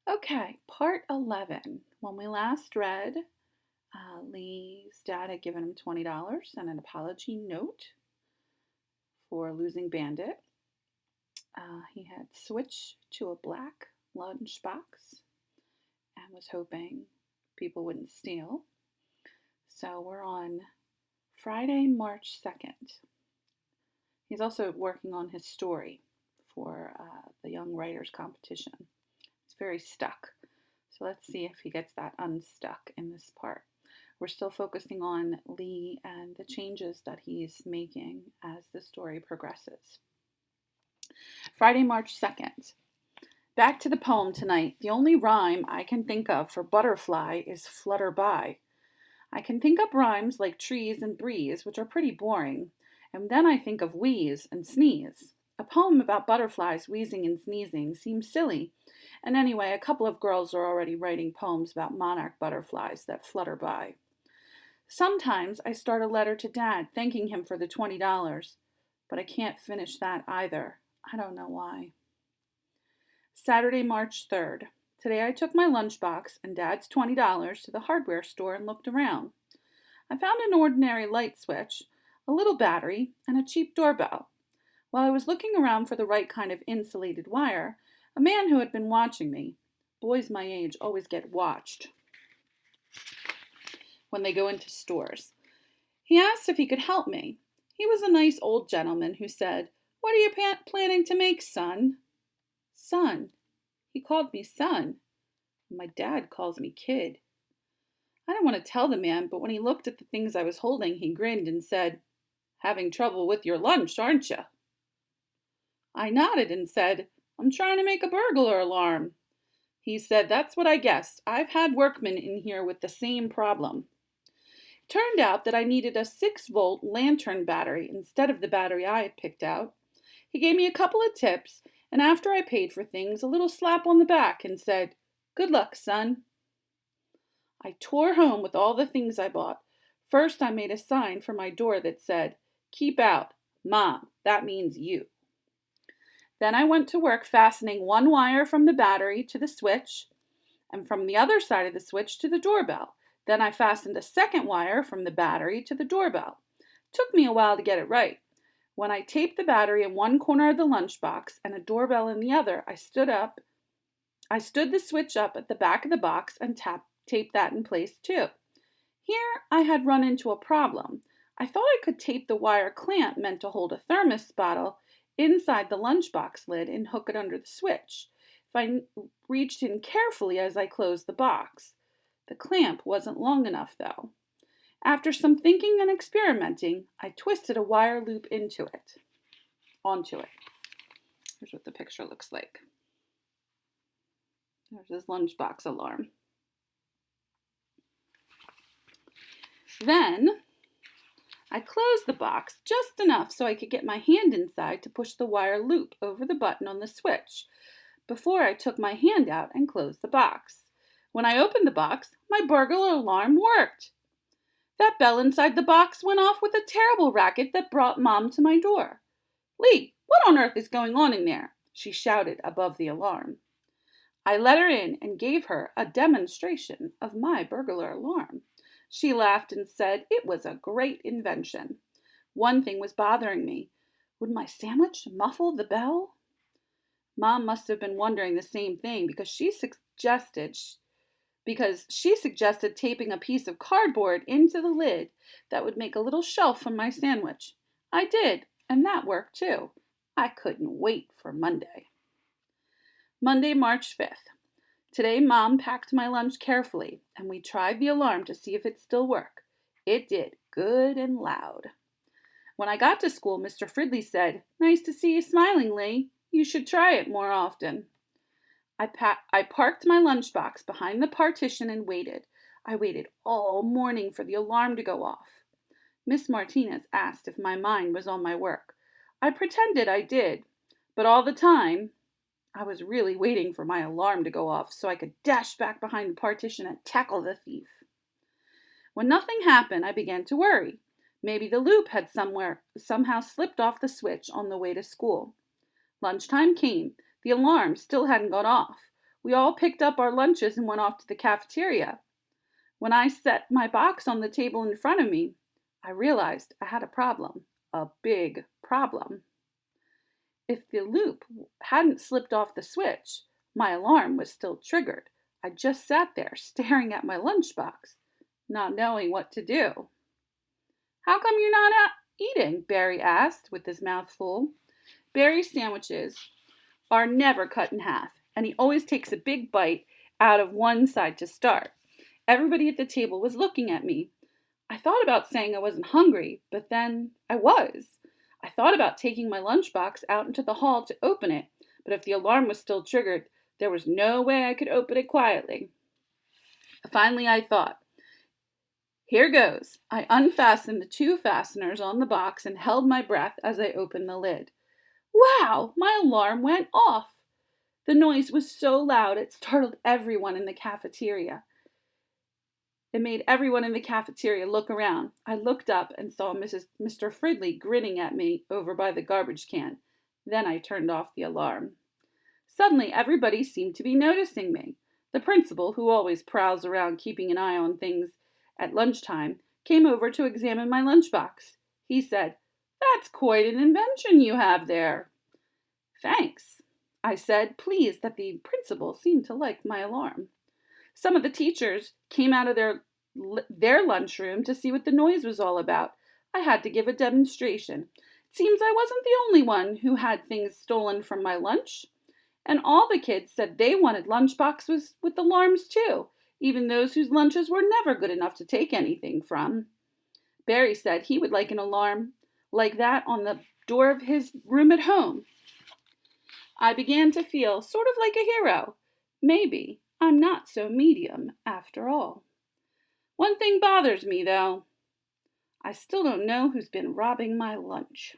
Okay, part 11. When we last read, Lee's dad had given him $20 and an apology note for losing Bandit. He had switched to a black lunchbox and was hoping people wouldn't steal. So we're on Friday, March 2nd. He's also working on his story for the Young Writers Competition. It's very stuck. So let's see if he gets that unstuck in this part. We're still focusing on Lee and the changes that he's making as the story progresses. Friday, March 2nd. Back to the poem tonight. The only rhyme I can think of for butterfly is flutter by. I can think up rhymes like trees and breeze, which are pretty boring, and then I think of wheeze and sneeze. A poem about butterflies wheezing and sneezing seems silly, and anyway, a couple of girls are already writing poems about monarch butterflies that flutter by. Sometimes I start a letter to Dad thanking him for the $20, but I can't finish that either. I don't know why. Saturday, March 3rd. Today I took my lunchbox and Dad's $20 to the hardware store and looked around. I found an ordinary light switch, a little battery, and a cheap doorbell. While I was looking around for the right kind of insulated wire, a man who had been watching me — boys my age always get watched when they go into stores — he asked if he could help me. He was a nice old gentleman who said, "What are you planning to make, son?" Son. He called me son. My dad calls me kid. I didn't want to tell the man, but when he looked at the things I was holding, he grinned and said, "Having trouble with your lunch, aren't you?" I nodded and said, "I'm trying to make a burglar alarm." He said, "That's what I guessed. I've had workmen in here with the same problem." It turned out that I needed a 6-volt lantern battery instead of the battery I had picked out. He gave me a couple of tips, and after I paid for things, a little slap on the back and said, "Good luck, son." I tore home with all the things I bought. First, I made a sign for my door that said, "Keep out. Mom, that means you." Then I went to work fastening one wire from the battery to the switch and from the other side of the switch to the doorbell. Then I fastened a second wire from the battery to the doorbell. It took me a while to get it right. When I taped the battery in one corner of the lunchbox and a doorbell in the other, I stood the switch up at the back of the box and taped that in place too. Here I had run into a problem. I thought I could tape the wire clamp meant to hold a thermos bottle inside the lunchbox lid and hook it under the switch. If I reached in carefully as I closed the box. The clamp wasn't long enough though. After some thinking and experimenting, I twisted a wire loop onto it. Here's what the picture looks like. There's his lunchbox alarm. Then I closed the box just enough so I could get my hand inside to push the wire loop over the button on the switch before I took my hand out and closed the box. When I opened the box, my burglar alarm worked. That bell inside the box went off with a terrible racket that brought Mom to my door. "Lee, what on earth is going on in there?" she shouted above the alarm. I let her in and gave her a demonstration of my burglar alarm. She laughed and said it was a great invention. One thing was bothering me. Would my sandwich muffle the bell? Mom must have been wondering the same thing because she suggested taping a piece of cardboard into the lid that would make a little shelf for my sandwich. I did, and that worked too. I couldn't wait for Monday. Monday, March 5th. Today, Mom packed my lunch carefully, and we tried the alarm to see if it still worked. It did, good and loud. When I got to school, Mr. Fridley said, "Nice to see you smiling, Lee. You should try it more often." I parked my lunchbox behind the partition and waited. I waited all morning for the alarm to go off. Miss Martinez asked if my mind was on my work. I pretended I did, but all the time I was really waiting for my alarm to go off so I could dash back behind the partition and tackle the thief. When nothing happened, I began to worry. Maybe the loop had somehow slipped off the switch on the way to school. Lunchtime came. The alarm still hadn't gone off. We all picked up our lunches and went off to the cafeteria. When I set my box on the table in front of me, I realized I had a problem. A big problem. If the loop hadn't slipped off the switch, my alarm was still triggered. I just sat there staring at my lunchbox, not knowing what to do. How come you're not eating? Barry asked with his mouth full. Barry's sandwiches are never cut in half, and he always takes a big bite out of one side to start. Everybody at the table was looking at me. I thought about saying I wasn't hungry, but then I was. I thought about taking my lunchbox out into the hall to open it, but if the alarm was still triggered, there was no way I could open it quietly. Finally, I thought, here goes. I unfastened the 2 fasteners on the box and held my breath as I opened the lid. Wow, my alarm went off. The noise was so loud it startled everyone in the cafeteria. It made everyone in the cafeteria look around. I looked up and saw Mr. Fridley grinning at me over by the garbage can. Then I turned off the alarm. Suddenly, everybody seemed to be noticing me. The principal, who always prowls around keeping an eye on things at lunchtime, came over to examine my lunchbox. He said, "That's quite an invention you have there." "Thanks," I said, pleased that the principal seemed to like my alarm. Some of the teachers came out of their lunchroom to see what the noise was all about. I had to give a demonstration. It seems I wasn't the only one who had things stolen from my lunch. And all the kids said they wanted lunchboxes with alarms too, even those whose lunches were never good enough to take anything from. Barry said he would like an alarm like that on the door of his room at home. I began to feel sort of like a hero. Maybe I'm not so medium after all. One thing bothers me, though. I still don't know who's been robbing my lunch.